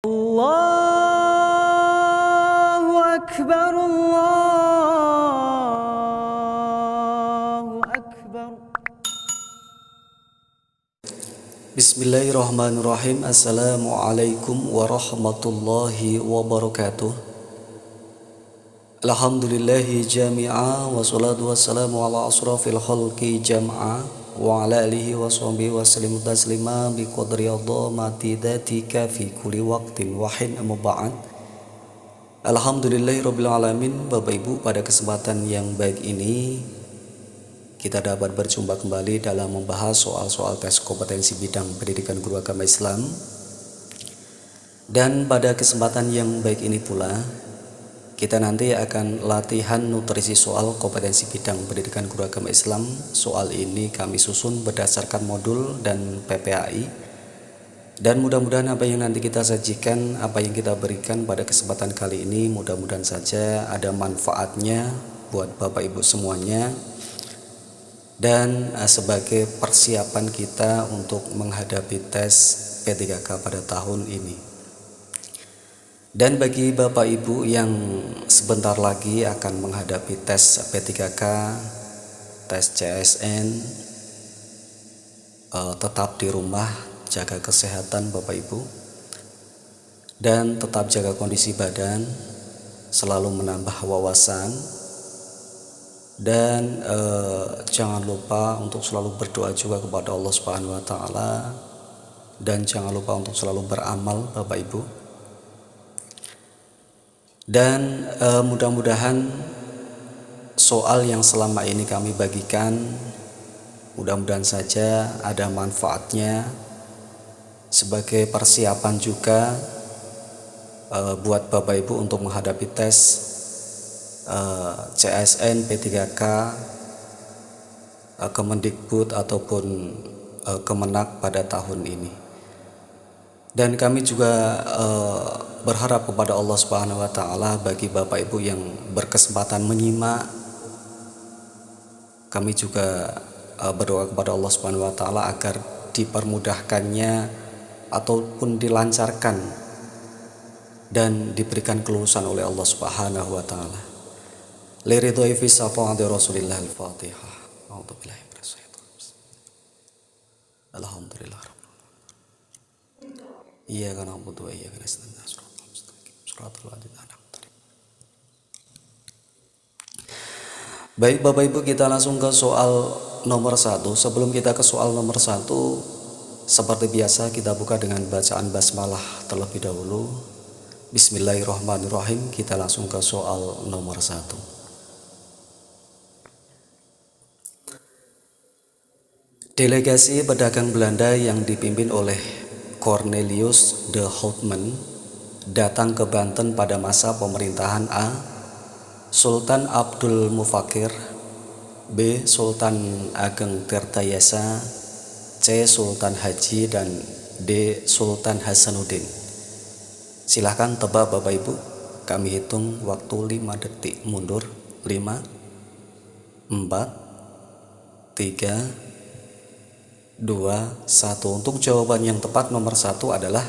Allahu Akbar, Allahu Akbar. Bismillahirrahmanirrahim. Assalamualaikum warahmatullahi wabarakatuh. Alhamdulillahi jami'a wassalatu wassalamu ala asrafil khalqi jam'a wa ala alihi wa sahbihi wa sallim taslima bi qadri adhamati dhatika fi kulli waqtin wa hin amma ba'd. Alhamdulillahirabbil alamin. Bapak Ibu, pada kesempatan yang baik ini kita dapat berjumpa kembali dalam membahas soal-soal tes kompetensi bidang pendidikan guru agama Islam. Dan pada kesempatan yang baik ini pula kita nanti akan latihan nutrisi soal kompetensi bidang pendidikan guru agama Islam. Soal ini kami susun berdasarkan modul dan PPAI. Dan mudah-mudahan apa yang nanti kita sajikan, apa yang kita berikan pada kesempatan kali ini, mudah-mudahan saja ada manfaatnya buat Bapak Ibu semuanya. Dan sebagai persiapan kita untuk menghadapi tes P3K pada tahun ini. Dan bagi Bapak Ibu yang sebentar lagi akan menghadapi tes P3K, tes CSN, tetap di rumah, jaga kesehatan Bapak Ibu, dan tetap jaga kondisi badan, selalu menambah wawasan, dan jangan lupa untuk selalu berdoa juga kepada Allah Subhanahu wa taala, dan jangan lupa untuk selalu beramal Bapak Ibu. Dan mudah-mudahan soal yang selama ini kami bagikan, mudah-mudahan saja ada manfaatnya sebagai persiapan juga buat Bapak Ibu untuk menghadapi tes CSN, P3K, Kemendikbud ataupun Kemenak pada tahun ini. Dan kami juga berharap kepada Allah Subhanahu wa taala bagi Bapak Ibu yang berkesempatan menyimak, kami juga berdoa kepada Allah Subhanahu wa taala agar dipermudahkannya ataupun dilancarkan dan diberikan kelulusan oleh Allah Subhanahu wa taala. Liridhoi fi syafaati Rasulillah al-Fatihah. A'udzubillahi minasyaitonir rajim. Alhamdulillah. Iyyaka na'budu wa iyyaka nasta'in. Shiratal ladzina an'amta 'alaihim. Baik Bapak Ibu, kita langsung ke soal nomor 1. Sebelum kita ke soal nomor 1, seperti biasa kita buka dengan bacaan basmalah terlebih dahulu. Bismillahirrahmanirrahim. Kita langsung ke soal nomor 1. Delegasi pedagang Belanda yang dipimpin oleh Cornelius de Houtman datang ke Banten pada masa pemerintahan A. Sultan Abdul Mufakir, B. Sultan Ageng Tirtayasa, C. Sultan Haji, dan D. Sultan Hasanuddin. Silahkan tebak Bapak Ibu. Kami hitung waktu 5 detik mundur. 5, 4, 3, 2, 1. Untuk jawaban yang tepat nomor 1 adalah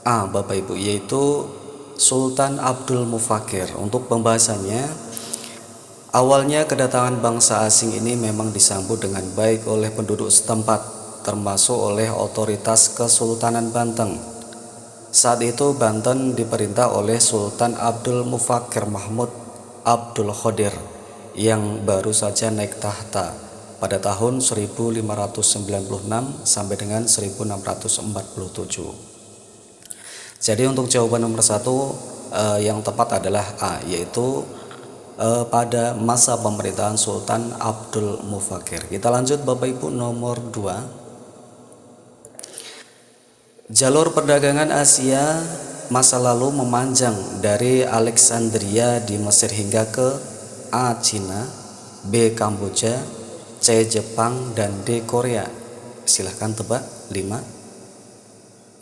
A Bapak Ibu, yaitu Sultan Abdul Mufakir. Untuk pembahasannya, awalnya kedatangan bangsa asing ini memang disambut dengan baik oleh penduduk setempat, termasuk oleh otoritas Kesultanan Banten. Saat itu Banten diperintah oleh Sultan Abdul Mufakir Mahmud Abdul Qadir yang baru saja naik tahta pada tahun 1596 sampai dengan 1647. Jadi untuk jawaban nomor 1 yang tepat adalah A, yaitu pada masa pemerintahan Sultan Abdul Mufakir. Kita lanjut Bapak Ibu, nomor 2. Jalur perdagangan Asia masa lalu memanjang dari Alexandria di Mesir hingga ke A. Cina, B. Kamboja, C. Jepang, dan D. Korea. Silahkan tebak. 5,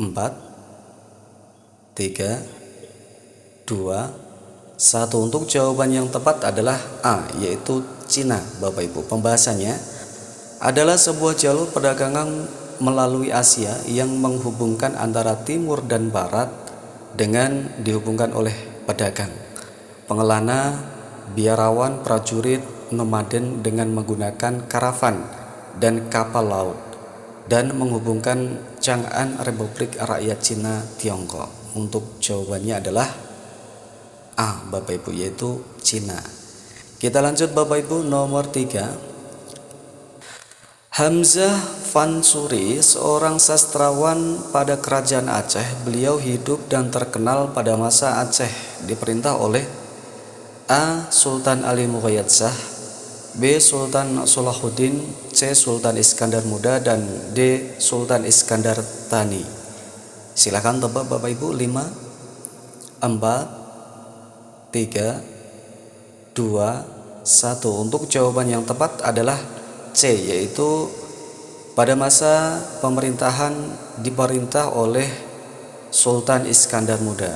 4, 3, 2, 1. Untuk jawaban yang tepat adalah A, yaitu Cina Bapak Ibu. Pembahasannya adalah sebuah jalur perdagangan melalui Asia yang menghubungkan antara timur dan barat dengan dihubungkan oleh pedagang, pengelana, biarawan, prajurit, nomaden dengan menggunakan karavan dan kapal laut, dan menghubungkan Chang'an Republik Rakyat Cina Tiongkok. Untuk jawabannya adalah A, Bapak Ibu, yaitu Cina. Kita lanjut Bapak Ibu, nomor 3. Hamzah Fansuri, seorang sastrawan pada kerajaan Aceh. Beliau hidup dan terkenal pada masa Aceh diperintah oleh A. Sultan Ali Muqayyad Shah, B. Sultan Salahuddin, C. Sultan Iskandar Muda, dan D. Sultan Iskandar Thani. Silakan tebak Bapak Ibu. 5, 4, 3, 2, 1. Untuk jawaban yang tepat adalah C, yaitu pada masa pemerintahan diperintah oleh Sultan Iskandar Muda.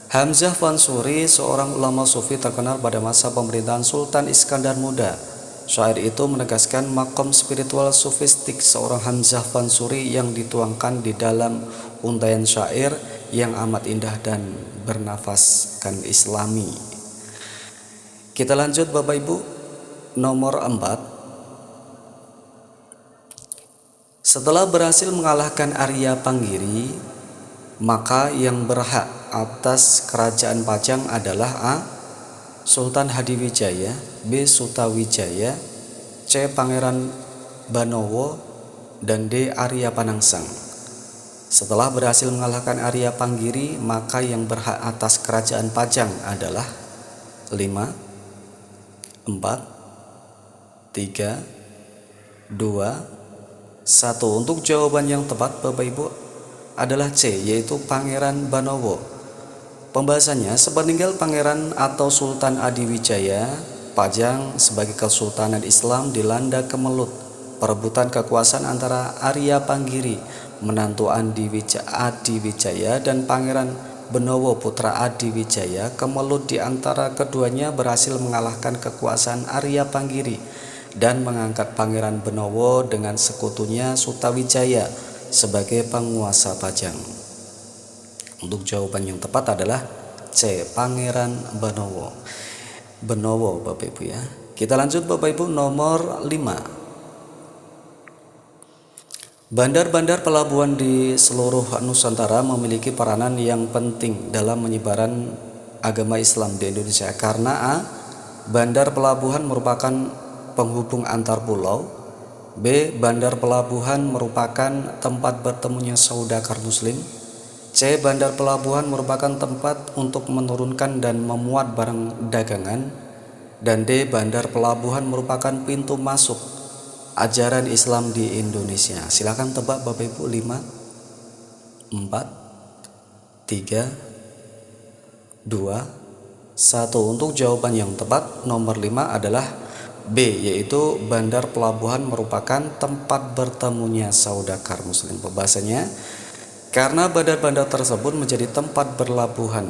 Hamzah Fansuri, seorang ulama sufi terkenal pada masa pemerintahan Sultan Iskandar Muda. Syair itu menegaskan makom spiritual sufistik seorang Hamzah Fansuri yang dituangkan di dalam untaian syair yang amat indah dan bernafaskan islami. Kita lanjut Bapak Ibu, nomor 4. Setelah berhasil mengalahkan Arya Panggiri, maka yang berhak atas kerajaan Pajang adalah A. Sultan Hadiwijaya, B. Sutawijaya, C. Pangeran Banowo, dan D. Arya Panangsang. Setelah berhasil mengalahkan Arya Panggiri, maka yang berhak atas kerajaan Pajang adalah 5, 4, 3, 2, 1. Untuk jawaban yang tepat Bapak Ibu adalah C, yaitu Pangeran Banowo. Pembahasannya, sepeninggal Pangeran atau Sultan Adiwijaya, Pajang sebagai kesultanan Islam dilanda kemelut perebutan kekuasaan antara Arya Panggiri, menantu Adiwijaya, dan Pangeran Benowo, putra Adiwijaya. Kemelut di antara keduanya berhasil mengalahkan kekuasaan Arya Panggiri dan mengangkat Pangeran Benowo dengan sekutunya Sutawijaya sebagai penguasa Pajang. Untuk jawaban yang tepat adalah C, Pangeran Benowo. Benowo Bapak Ibu ya. Kita lanjut Bapak Ibu, nomor 5. Bandar-bandar pelabuhan di seluruh Nusantara memiliki peranan yang penting dalam menyebaran agama Islam di Indonesia karena A. Bandar pelabuhan merupakan penghubung antar pulau, B. Bandar pelabuhan merupakan tempat bertemunya saudagar muslim, C. Bandar pelabuhan merupakan tempat untuk menurunkan dan memuat barang dagangan, dan D. Bandar pelabuhan merupakan pintu masuk ajaran Islam di Indonesia. Silakan tebak Bapak Ibu. 5, 4, 3, 2, 1. Untuk jawaban yang tepat nomor 5 adalah B, yaitu bandar pelabuhan merupakan tempat bertemunya saudagar muslim. Pembahasannya, karena bandar-bandar tersebut menjadi tempat berlabuhan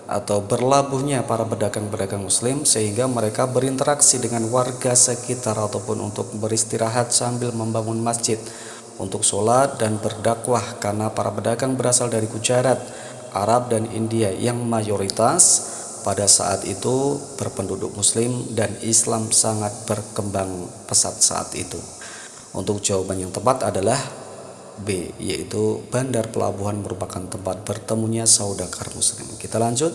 atau berlabuhnya para pedagang-pedagang muslim, sehingga mereka berinteraksi dengan warga sekitar ataupun untuk beristirahat sambil membangun masjid untuk sholat dan berdakwah, karena para pedagang berasal dari Gujarat, Arab, dan India yang mayoritas pada saat itu berpenduduk muslim dan Islam sangat berkembang pesat saat itu. Untuk jawaban yang tepat adalah B, yaitu bandar pelabuhan merupakan tempat bertemunya saudagar muslim. Kita lanjut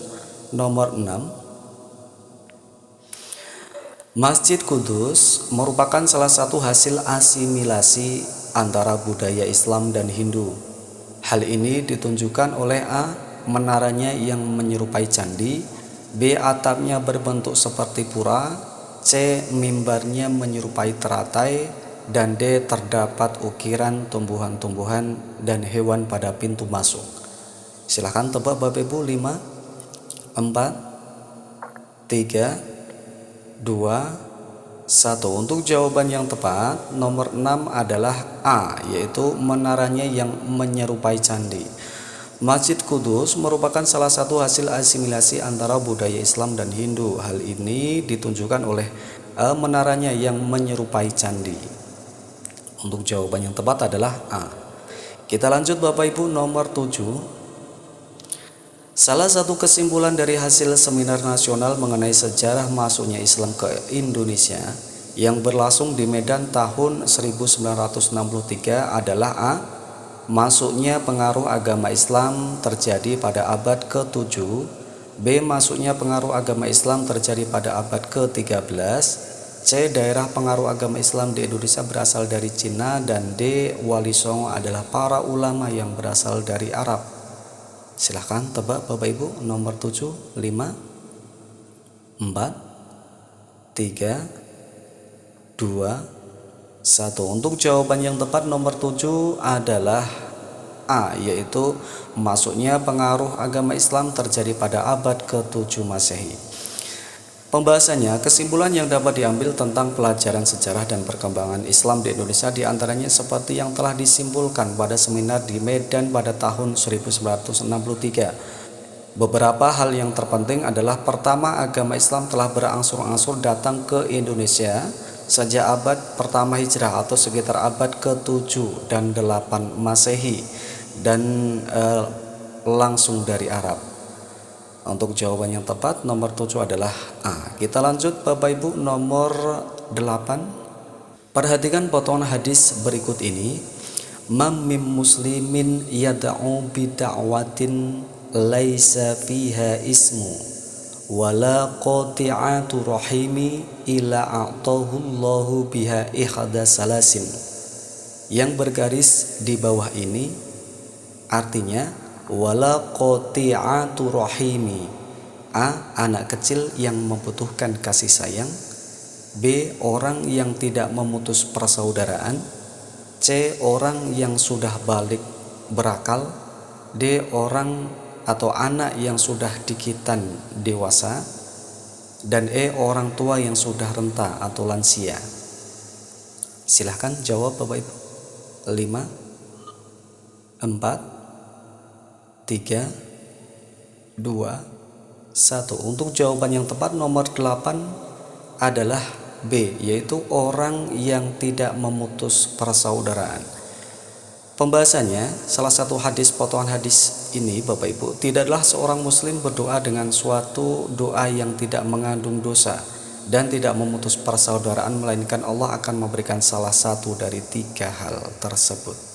nomor 6. Masjid Kudus merupakan salah satu hasil asimilasi antara budaya Islam dan Hindu. Hal ini ditunjukkan oleh A. menaranya yang menyerupai candi, B. atapnya berbentuk seperti pura, C. mimbarnya menyerupai teratai, dan D. terdapat ukiran tumbuhan-tumbuhan dan hewan pada pintu masuk. Silahkan tebak Bapak Ibu. 5, 4, 3, 2, 1. Untuk jawaban yang tepat nomor 6 adalah A, yaitu menaranya yang menyerupai candi. Masjid Kudus merupakan salah satu hasil asimilasi antara budaya Islam dan Hindu. Hal ini ditunjukkan oleh menaranya yang menyerupai candi. Untuk jawaban yang tepat adalah A. Kita lanjut Bapak Ibu, nomor 7. Salah satu kesimpulan dari hasil seminar nasional mengenai sejarah masuknya Islam ke Indonesia yang berlangsung di Medan tahun 1963 adalah A. Masuknya pengaruh agama Islam terjadi pada abad ke-7. B. Masuknya pengaruh agama Islam terjadi pada abad ke-13. C. Daerah pengaruh agama Islam di Indonesia berasal dari Cina. Dan D. Wali Songo adalah para ulama yang berasal dari Arab. Silahkan tebak Bapak Ibu. Nomor 7, 5, 4, 3, 2, 1. Untuk jawaban yang tepat nomor 7 adalah A, yaitu masuknya pengaruh agama Islam terjadi pada abad ke-7 Masehi. Pembahasannya, kesimpulan yang dapat diambil tentang pelajaran sejarah dan perkembangan Islam di Indonesia diantaranya seperti yang telah disimpulkan pada seminar di Medan pada tahun 1963. Beberapa hal yang terpenting adalah pertama, agama Islam telah berangsur-angsur datang ke Indonesia sejak abad pertama Hijrah atau sekitar abad ke-7 dan 8 Masehi dan langsung dari Arab. Untuk jawaban yang tepat nomor 7 adalah A. Kita lanjut Bapak Ibu, nomor 8. Perhatikan potongan hadis berikut ini. Mam mim muslimin yad'u bida'watin laisa fiha ismu wala qati'atu rahimi ila a'tahullahu biha ihda salasin. Yang bergaris di bawah ini artinya wala qati'atu rahimi. A. Anak kecil yang membutuhkan kasih sayang. B. Orang yang tidak memutus persaudaraan. C. Orang yang sudah balik berakal. D. Orang atau anak yang sudah dikitan dewasa. Dan E. Orang tua yang sudah renta atau lansia. Silahkan jawab Bapak Ibu. 5, 4, 3, 2, 1. Untuk jawaban yang tepat nomor 8 adalah B, yaitu orang yang tidak memutus persaudaraan. Pembahasannya, salah satu hadis potongan hadis ini Bapak Ibu, tidaklah seorang muslim berdoa dengan suatu doa yang tidak mengandung dosa dan tidak memutus persaudaraan, melainkan Allah akan memberikan salah satu dari 3 hal tersebut.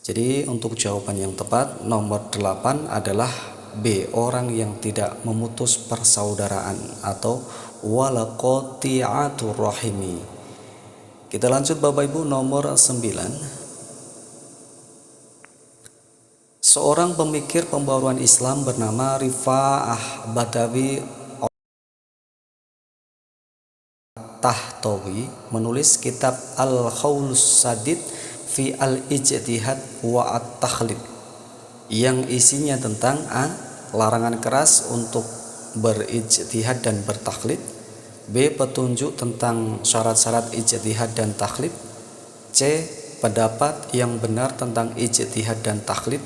Jadi untuk jawaban yang tepat nomor 8 adalah B, orang yang tidak memutus persaudaraan atau wala qati'atur rahimi. Kita lanjut Bapak Ibu, nomor 9. Seorang pemikir pembaruan Islam bernama Rifa'ah Badawi Tahtawi menulis kitab Al-Qaulus Sadid fi al-ijtihad wa at-takhlid yang isinya tentang A. Larangan keras untuk berijtihad dan bertaklid. B. Petunjuk tentang syarat-syarat ijtihad dan taklid. C. Pendapat yang benar tentang ijtihad dan taklid.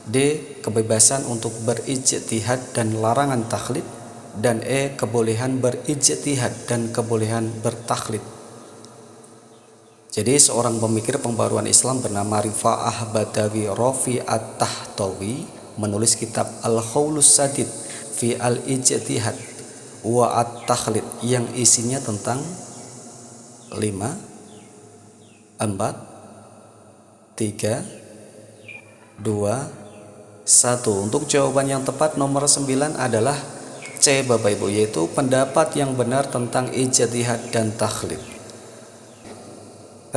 D. Kebebasan untuk berijtihad dan larangan taklid. Dan E. Kebolehan berijtihad dan kebolehan bertaklid. Jadi seorang pemikir pembaruan Islam bernama Rifa'ah Badawi Rafi At-Tahtawi menulis kitab Al-Qaulus Sadid fi al-ijtihad wa at-takhlid yang isinya tentang 5, 4, 3, 2, 1. Untuk jawaban yang tepat nomor 9 adalah C Bapak Ibu, yaitu pendapat yang benar tentang ijtihad dan takhlid.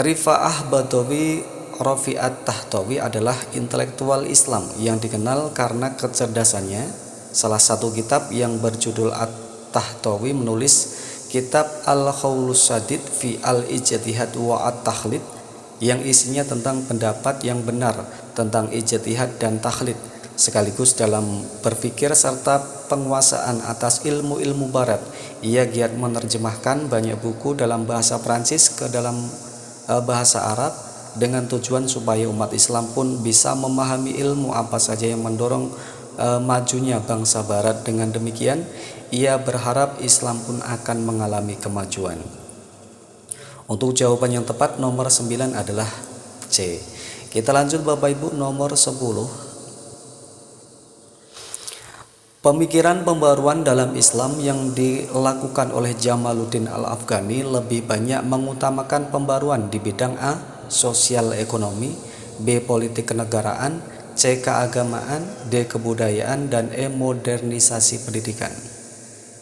Rifa'ah Badawi Rafi'at Tahtawi adalah intelektual Islam yang dikenal karena kecerdasannya. Salah satu kitab yang berjudul At-Tahtawi menulis kitab Al-Qaulus Sadid fi al-ijtihad wa at-takhlid yang isinya tentang pendapat yang benar tentang ijtihad dan takhlid, sekaligus dalam berpikir serta penguasaan atas ilmu-ilmu barat. Ia giat menerjemahkan banyak buku dalam bahasa Prancis ke dalam bahasa Arab dengan tujuan supaya umat Islam pun bisa memahami ilmu apa saja yang mendorong majunya bangsa barat. Dengan demikian ia berharap Islam pun akan mengalami kemajuan. Untuk jawaban yang tepat nomor 9 adalah C. Kita lanjut Bapak Ibu, nomor 10. Pemikiran pembaruan dalam Islam yang dilakukan oleh Jamaluddin Al-Afghani lebih banyak mengutamakan pembaruan di bidang A. Sosial ekonomi, B. Politik kenegaraan, C. Keagamaan, D. Kebudayaan, dan E. Modernisasi pendidikan.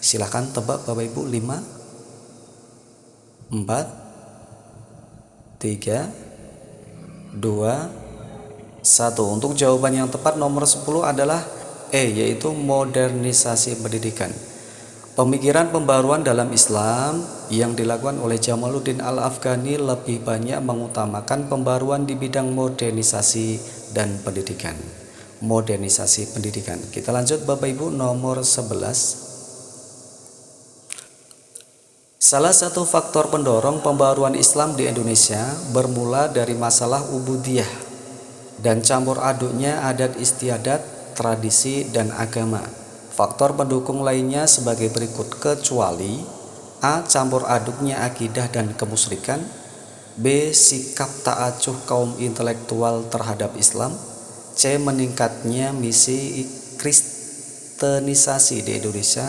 Silahkan tebak Bapak Ibu. 5, 4, 3, 2, 1. Untuk jawaban yang tepat nomor 10 adalah E, yaitu modernisasi pendidikan. Pemikiran pembaruan dalam Islam yang dilakukan oleh Jamaluddin Al-Afghani lebih banyak mengutamakan pembaruan di bidang modernisasi dan pendidikan. Modernisasi pendidikan. Kita lanjut Bapak Ibu, nomor 11. Salah satu faktor pendorong pembaruan Islam di Indonesia bermula dari masalah ubudiyah dan campur aduknya adat istiadat, tradisi, dan agama. Faktor pendukung lainnya sebagai berikut, kecuali A. Campur aduknya akidah dan kemusyrikan, B. Sikap tak acuh kaum intelektual terhadap Islam, C. Meningkatnya misi kristenisasi di Indonesia,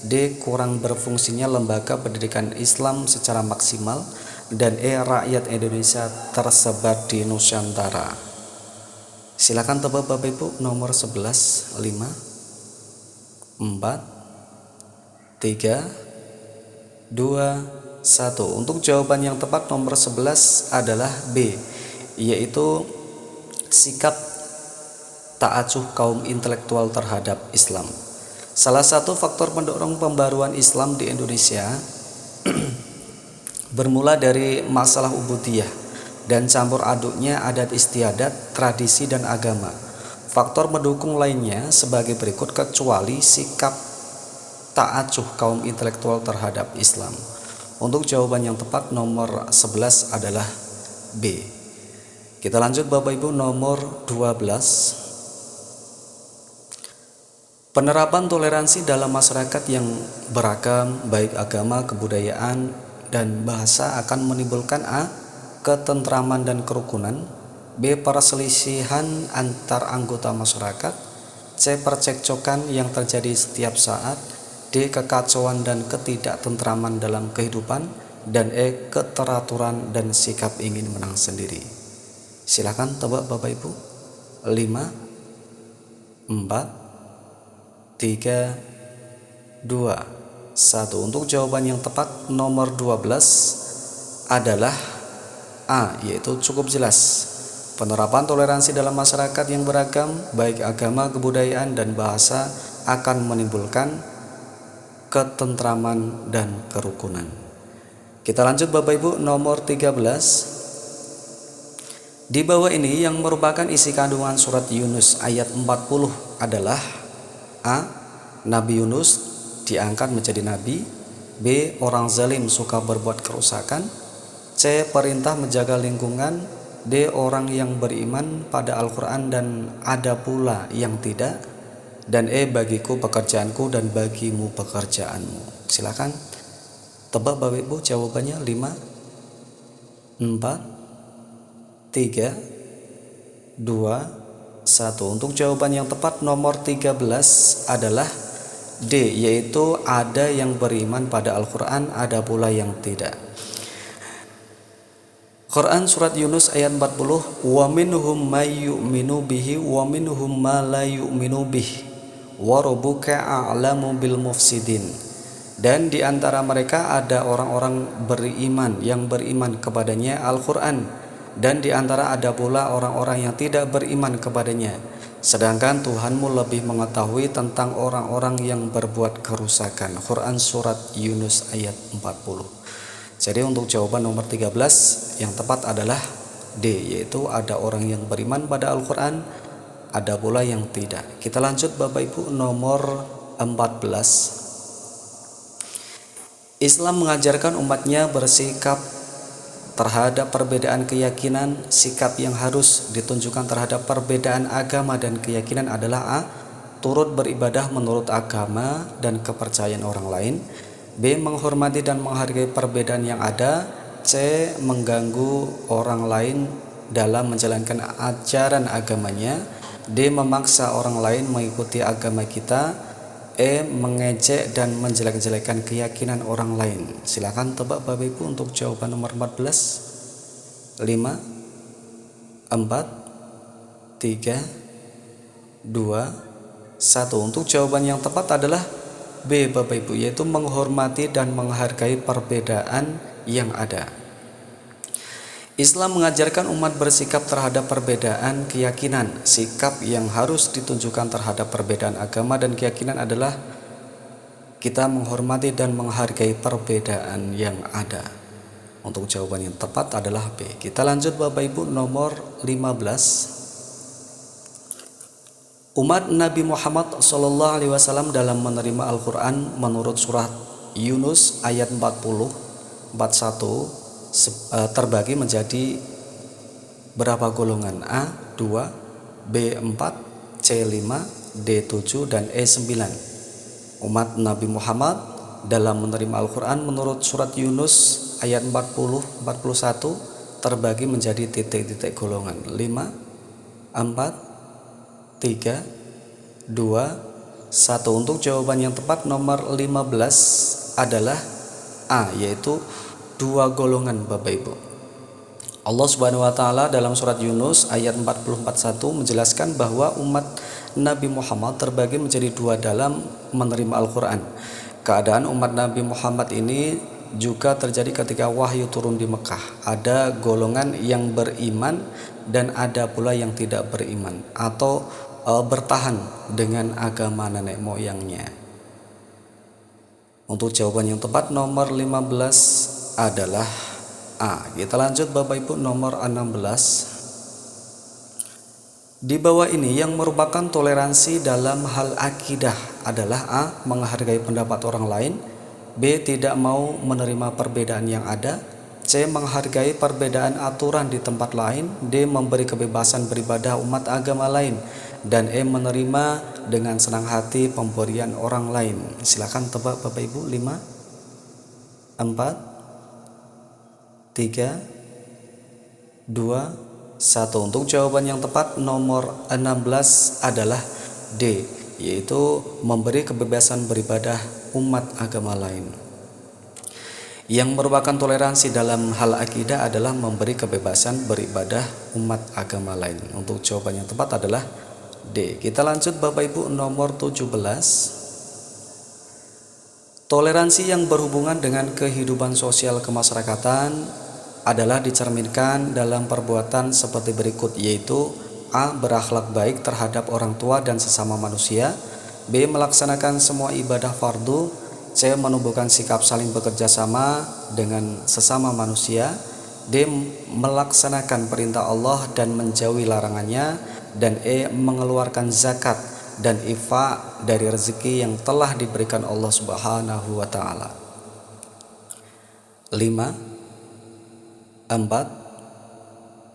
D. Kurang berfungsinya lembaga pendidikan Islam secara maksimal, dan E. Rakyat Indonesia tersebar di Nusantara. Silakan tebak Bapak Ibu, nomor 11. 5, 4, 3, 2, 1. Untuk jawaban yang tepat nomor 11 adalah B, yaitu sikap tak acuh kaum intelektual terhadap Islam. Salah satu faktor pendorong pembaruan Islam di Indonesia bermula dari masalah ubudiyah dan campur aduknya adat istiadat, tradisi, dan agama. Faktor pendukung lainnya sebagai berikut, kecuali sikap tak acuh kaum intelektual terhadap Islam. Untuk jawaban yang tepat nomor 11 adalah B. Kita lanjut Bapak Ibu, nomor 12. Penerapan toleransi dalam masyarakat yang beragam, baik agama, kebudayaan, dan bahasa akan menimbulkan A. Ketentraman dan kerukunan, B. Perselisihan antar anggota masyarakat, C. Percekcokan yang terjadi setiap saat, D. Kekacauan dan ketidaktentraman dalam kehidupan, dan E. Keteraturan dan sikap ingin menang sendiri. Silakan tebak Bapak Ibu. 5, 4, 3, 2, 1. Untuk jawaban yang tepat nomor 12 adalah A, yaitu cukup jelas. Penerapan toleransi dalam masyarakat yang beragam, baik agama, kebudayaan, dan bahasa akan menimbulkan ketentraman dan kerukunan. Kita lanjut Bapak Ibu, nomor 13. Di bawah ini yang merupakan isi kandungan surat Yunus ayat 40 adalah A. Nabi Yunus diangkat menjadi nabi, B. Orang zalim suka berbuat kerusakan, C. Perintah menjaga lingkungan, D. Orang yang beriman pada Al-Quran dan ada pula yang tidak, dan E. Bagiku pekerjaanku dan bagimu pekerjaanmu. Silakan tebak Bapak Ibu jawabannya. 5, 4, 3, 2, 1. Untuk jawaban yang tepat nomor 13 adalah D, yaitu ada yang beriman pada Al-Quran, ada pula yang tidak. Quran surat Yunus ayat 40, wa minhum may yu'minu bihi wa minhum ma la yu'minu bihi wa rabbuka a'lamu bil mufsidin. Dan di antara mereka ada orang-orang beriman yang beriman kepadanya Al-Quran, dan di antara ada pula orang-orang yang tidak beriman kepadanya, sedangkan Tuhanmu lebih mengetahui tentang orang-orang yang berbuat kerusakan. Quran surat Yunus ayat 40. Jadi untuk jawaban nomor 13 yang tepat adalah D, yaitu ada orang yang beriman pada Al-Quran, ada pula yang tidak. Kita lanjut Bapak Ibu, nomor 14. Islam mengajarkan umatnya bersikap terhadap perbedaan keyakinan. Sikap yang harus ditunjukkan terhadap perbedaan agama dan keyakinan adalah A. Turut beribadah menurut agama dan kepercayaan orang lain, B. Menghormati dan menghargai perbedaan yang ada, C. Mengganggu orang lain dalam menjalankan ajaran agamanya, D. Memaksa orang lain mengikuti agama kita, Mengejek dan menjelek-jelekan keyakinan orang lain. Silakan tebak Bapak Ibu untuk jawaban nomor 14. 5, 4, 3, 2, 1. Untuk jawaban yang tepat adalah B Bapak Ibu, yaitu menghormati dan menghargai perbedaan yang ada. Islam mengajarkan umat bersikap terhadap perbedaan keyakinan. Sikap yang harus ditunjukkan terhadap perbedaan agama dan keyakinan adalah kita menghormati dan menghargai perbedaan yang ada. Untuk jawaban yang tepat adalah B. Kita lanjut Bapak Ibu, nomor 15. Umat Nabi Muhammad SAW dalam menerima Al-Quran menurut surat Yunus ayat 41 terbagi menjadi berapa golongan? A 2, B 4, C 5, D 7, dan E 9. Umat Nabi Muhammad dalam menerima Al-Quran menurut surat Yunus ayat 40-41 terbagi menjadi titik-titik golongan 5, 4, 3, 2, 1. Untuk jawaban yang tepat nomor 15 adalah A, yaitu 2 golongan Bapak Ibu. Allah Subhanahu wa taala dalam surat Yunus ayat 40-41 menjelaskan bahwa umat Nabi Muhammad terbagi menjadi 2 dalam menerima Al-Quran. Keadaan umat Nabi Muhammad ini juga terjadi ketika wahyu turun di Mekah. Ada golongan yang beriman dan ada pula yang tidak beriman atau bertahan dengan agama nenek moyangnya. Untuk jawaban yang tepat nomor 15 adalah A. Kita lanjut Bapak Ibu, nomor 16. Di bawah ini yang merupakan toleransi dalam hal akidah adalah A. Menghargai pendapat orang lain, B. Tidak mau menerima perbedaan yang ada, C. Menghargai perbedaan aturan di tempat lain, D. Memberi kebebasan beribadah umat agama lain, dan E. Menerima dengan senang hati pemberian orang lain. Silakan tebak Bapak Ibu. 5, 4, 3, 2, 1. Untuk jawaban yang tepat nomor 16 adalah D, yaitu memberi kebebasan beribadah umat agama lain. Yang merupakan toleransi dalam hal akidah adalah memberi kebebasan beribadah umat agama lain. Untuk jawaban yang tepat adalah D. Kita lanjut Bapak Ibu, nomor 17. Toleransi yang berhubungan dengan kehidupan sosial kemasyarakatan adalah dicerminkan dalam perbuatan seperti berikut, yaitu A. Berakhlak baik terhadap orang tua dan sesama manusia, B. Melaksanakan semua ibadah fardu, C. Menumbuhkan sikap saling bekerja sama dengan sesama manusia, D. Melaksanakan perintah Allah dan menjauhi larangannya, dan E. Mengeluarkan zakat dan infak dari rezeki yang telah diberikan Allah Subhanahu wa taala. 5, 4,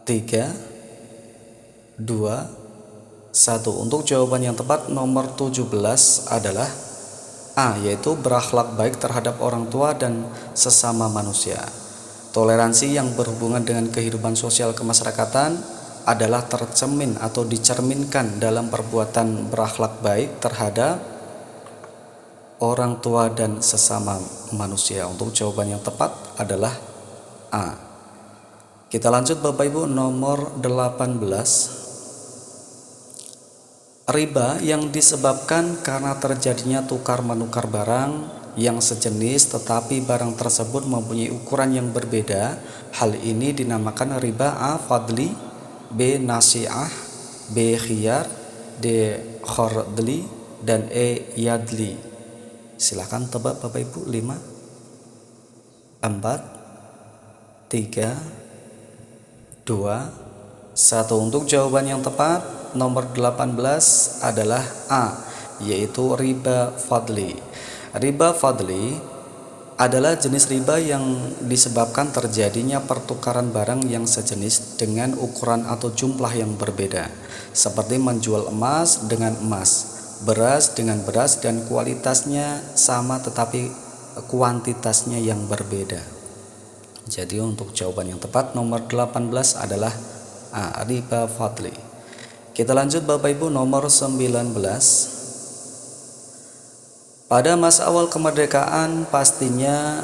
3, 2, 1. Untuk jawaban yang tepat nomor 17 adalah A, yaitu berakhlak baik terhadap orang tua dan sesama manusia. Toleransi yang berhubungan dengan kehidupan sosial kemasyarakatan adalah tercermin atau dicerminkan dalam perbuatan berakhlak baik terhadap orang tua dan sesama manusia. Untuk jawaban yang tepat adalah A. Kita lanjut Bapak Ibu, nomor 18. Riba yang disebabkan karena terjadinya tukar menukar barang yang sejenis tetapi barang tersebut mempunyai ukuran yang berbeda. Hal ini dinamakan riba. A. Fadli, B. Nasi'ah, B. Khiyar, D. Khordli, dan E. Yadli. Silakan tebak Bapak Ibu. 5, 4, 3, 2, 1. Untuk jawaban yang tepat nomor 18 adalah A, yaitu riba fadli. Riba fadli adalah jenis riba yang disebabkan terjadinya pertukaran barang yang sejenis dengan ukuran atau jumlah yang berbeda, seperti menjual emas dengan emas, beras dengan beras, dan kualitasnya sama tetapi kuantitasnya yang berbeda. Jadi untuk jawaban yang tepat nomor 18 adalah A, riba fadli. Kita lanjut Bapak Ibu, nomor 19. Pada masa awal kemerdekaan pastinya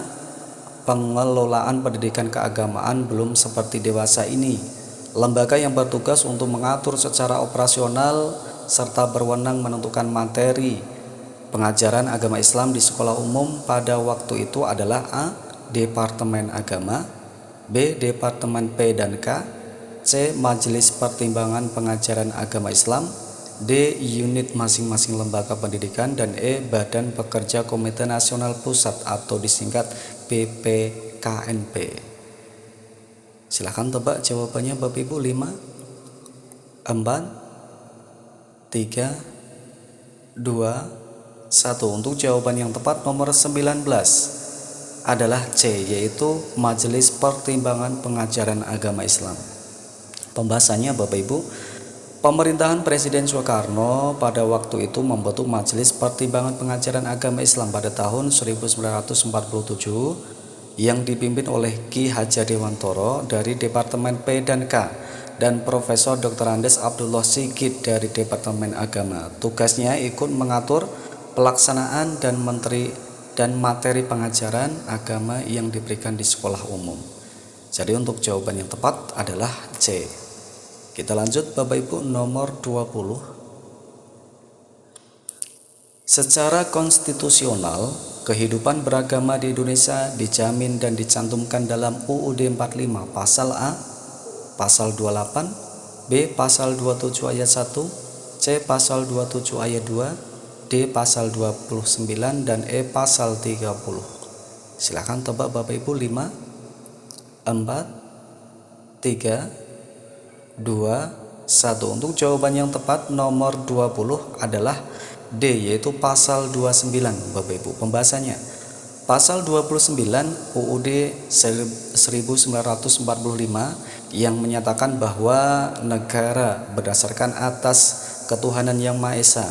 pengelolaan pendidikan keagamaan belum seperti dewasa ini. Lembaga yang bertugas untuk mengatur secara operasional serta berwenang menentukan materi pengajaran agama Islam di sekolah umum pada waktu itu adalah A. Departemen Agama, B. Departemen P dan K, C. Majelis Pertimbangan Pengajaran Agama Islam, D. Unit masing-masing lembaga pendidikan, dan E. Badan Pekerja Komite Nasional Pusat atau disingkat BPKNP. Silahkan tebak jawabannya Bapak Ibu. 5, 4, 3, 2, 1. Untuk jawaban yang tepat nomor 19 adalah C, yaitu Majelis Pertimbangan Pengajaran Agama Islam. Pembahasannya Bapak Ibu, pemerintahan Presiden Soekarno pada waktu itu membentuk Majelis Pertimbangan Pengajaran Agama Islam pada tahun 1947 yang dipimpin oleh Ki Hajar Dewantoro dari Departemen P dan K dan Profesor Dr. Andes Abdullah Sigit dari Departemen Agama. Tugasnya ikut mengatur pelaksanaan dan materi pengajaran agama yang diberikan di sekolah umum. Jadi untuk jawaban yang tepat adalah C. Kita lanjut Bapak Ibu, nomor 20. Secara konstitusional, kehidupan beragama di Indonesia dijamin dan dicantumkan dalam UUD 45 pasal A, pasal 28, B pasal 27 ayat 1, C pasal 27 ayat 2, D pasal 29, dan E pasal 30. Silakan tebak Bapak Ibu. 5, 4, 3, 2, 1. Untuk jawaban yang tepat nomor 20 adalah D, yaitu pasal 29 Bapak Ibu. Pembahasannya, pasal 29 UUD 1945 yang menyatakan bahwa negara berdasarkan atas ketuhanan yang Maha Esa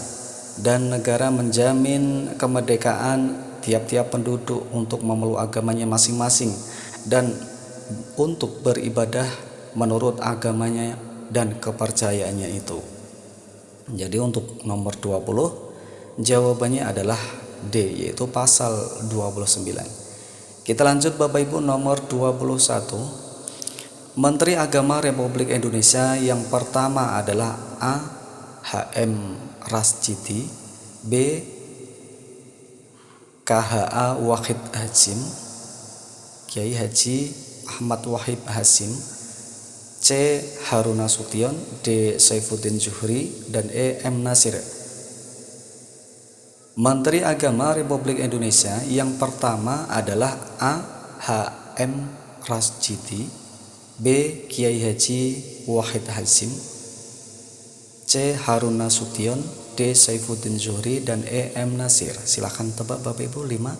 dan negara menjamin kemerdekaan tiap-tiap penduduk untuk memeluk agamanya masing-masing dan untuk beribadah menurut agamanya dan kepercayaannya itu. Jadi untuk nomor 20 jawabannya adalah D, yaitu pasal 29. Kita lanjut Bapak Ibu, nomor 21. Menteri Agama Republik Indonesia yang pertama adalah A. H.M. Rasjidi, B. KHA Wahid Hasyim, Kiai Haji Ahmad Wahid Hasyim, C. Harun Nasution, D. Saifuddin Zuhri, dan E. M. Nasir. Menteri Agama Republik Indonesia yang pertama adalah A. H.M. Rasjidi, B. Kiai Haji Wahid Hasyim, C. Harun Nasution, D. Saifuddin Zuhri, dan E. M. Nasir. Silahkan tebak Bapak Ibu. 5,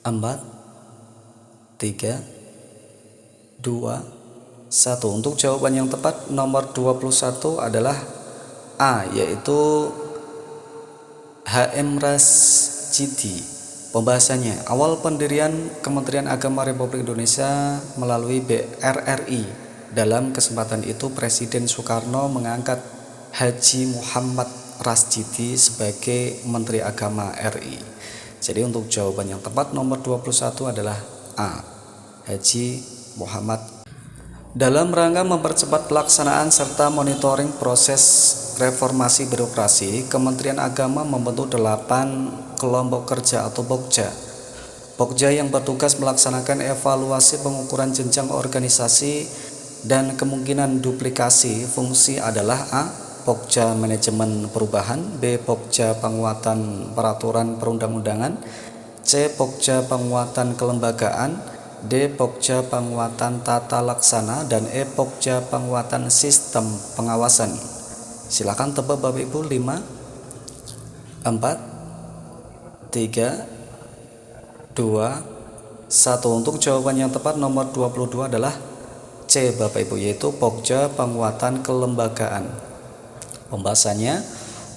4, 3, 2, 1. Untuk jawaban yang tepat nomor 21 adalah A, yaitu H.M. Rasjidi. Pembahasannya, awal pendirian Kementerian Agama Republik Indonesia melalui BRRI. Dalam kesempatan itu Presiden Soekarno mengangkat Haji Muhammad Rasjidi sebagai Menteri Agama RI. Jadi untuk jawaban yang tepat nomor 21 adalah A, Haji Muhammad. Dalam rangka mempercepat pelaksanaan serta monitoring proses reformasi birokrasi, Kementerian Agama membentuk 8 kelompok kerja atau Pokja. Pokja yang bertugas melaksanakan evaluasi pengukuran jenjang organisasi dan kemungkinan duplikasi fungsi adalah A. Pokja Manajemen Perubahan, B. Pokja Penguatan Peraturan Perundang-undangan, C. Pokja Penguatan Kelembagaan, D. Pokja Penguatan Tata Laksana, dan E. Pokja Penguatan Sistem Pengawasan. Silakan tebak Bapak Ibu. 5, 4, 3, 2, 1. Untuk jawaban yang tepat nomor 22 adalah C Bapak Ibu, yaitu Pokja Penguatan Kelembagaan. Pembahasannya,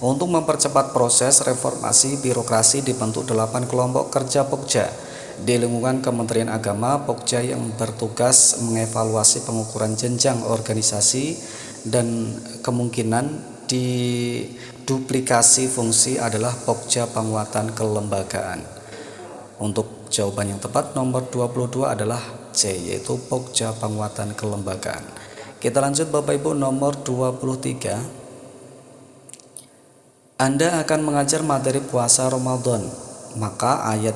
untuk mempercepat proses reformasi birokrasi dibentuk 8 kelompok kerja Pokja di lingkungan Kementerian Agama. Pokja yang bertugas mengevaluasi pengukuran jenjang organisasi dan kemungkinan duplikasi fungsi adalah pokja penguatan kelembagaan. Untuk jawaban yang tepat nomor 22 adalah C, yaitu pokja penguatan kelembagaan. Kita lanjut Bapak Ibu, nomor 23. Anda akan mengajar materi puasa Ramadan, maka ayat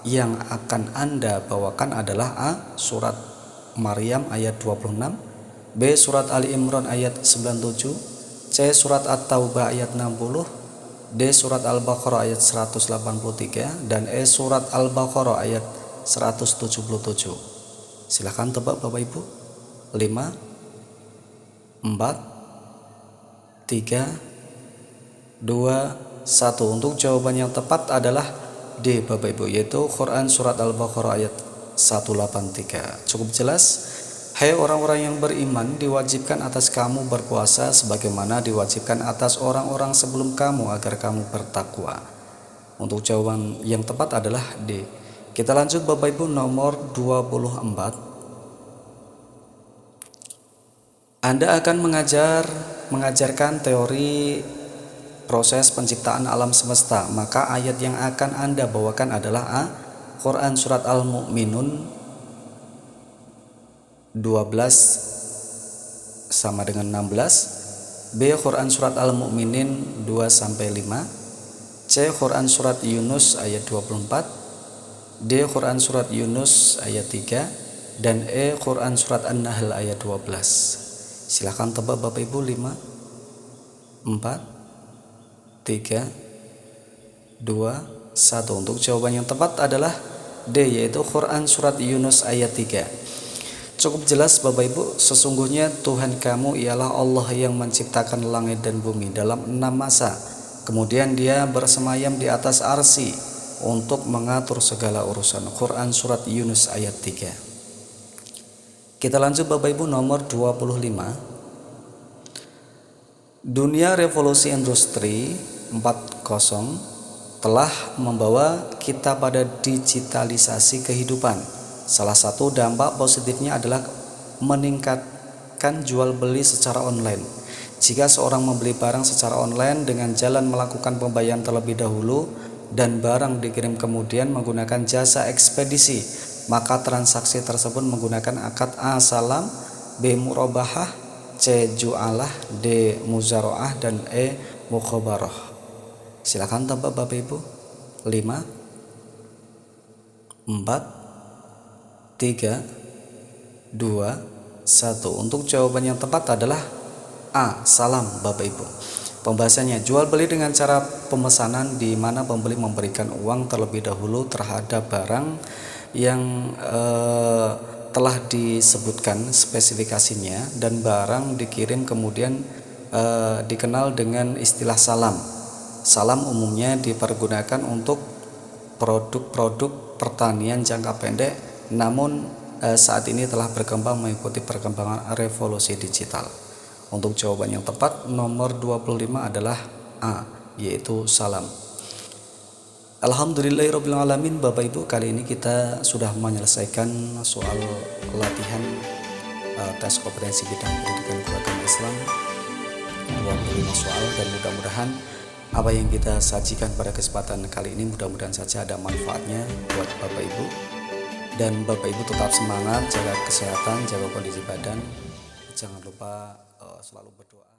yang akan Anda bawakan adalah A. Surat Maryam ayat 26, B. Surat Ali Imran ayat 97, C. Surat At-Taubah ayat 60, D. Surat Al-Baqarah ayat 183, dan E. Surat Al-Baqarah ayat 177. Silahkan tebak Bapak Ibu. 5, 4, 3, 2, 1. Untuk jawaban yang tepat adalah D Bapak Ibu, yaitu Quran Surat Al-Baqarah ayat 183. Cukup jelas? Hai orang-orang yang beriman, diwajibkan atas kamu berpuasa sebagaimana diwajibkan atas orang-orang sebelum kamu agar kamu bertakwa. Untuk jawaban yang tepat adalah D. Kita lanjut Bapak Ibu, nomor 24. Anda akan mengajarkan teori proses penciptaan alam semesta, maka ayat yang akan Anda bawakan adalah A. Quran Surat Al-Mu'minun 12 sama dengan 16, B. Quran Surat Al-Mu'minin 2-5, C. Quran Surat Yunus ayat 24, D. Quran Surat Yunus ayat 3, dan E. Quran Surat An-Nahl ayat 12. Silahkan tebak Bapak Ibu. 5, 4, 3, 2, 1. Untuk jawaban yang tepat adalah D, yaitu Quran Surat Yunus ayat 3. Cukup jelas Bapak Ibu, sesungguhnya Tuhan kamu ialah Allah yang menciptakan langit dan bumi dalam 6 masa. Kemudian Dia bersemayam di atas arsy untuk mengatur segala urusan. Quran Surat Yunus ayat 3. Kita lanjut Bapak Ibu, nomor 25. Dunia revolusi industri 4.0 telah membawa kita pada digitalisasi kehidupan. Salah satu dampak positifnya adalah meningkatkan jual beli secara online. Jika seorang membeli barang secara online dengan jalan melakukan pembayaran terlebih dahulu dan barang dikirim kemudian menggunakan jasa ekspedisi, maka transaksi tersebut menggunakan akad A. Salam, B. Murabahah, C. Ju'alah, D. Muzaro'ah, dan E. Mukhabarah. Silakan tebak Bapak Ibu. 5, 4, 3, 2, 1. Untuk jawaban yang tepat adalah A. Salam Bapak Ibu. Pembahasannya, jual beli dengan cara pemesanan di mana pembeli memberikan uang terlebih dahulu terhadap barang yang telah disebutkan spesifikasinya dan barang dikirim kemudian dikenal dengan istilah salam. Salam umumnya dipergunakan untuk produk-produk pertanian jangka pendek, namun saat ini telah berkembang mengikuti perkembangan revolusi digital. Untuk jawaban yang tepat nomor 25 adalah A, yaitu salam. Alhamdulillahirrabbilalamin. Bapak Ibu, kali ini kita sudah menyelesaikan soal latihan tes kompetensi bidang pendidikan keagamaan Islam 25 soal, dan mudah-mudahan apa yang kita sajikan pada kesempatan kali ini mudah-mudahan saja ada manfaatnya buat Bapak Ibu. Dan Bapak Ibu tetap semangat, jaga kesehatan, jaga kondisi badan. Jangan lupa selalu berdoa.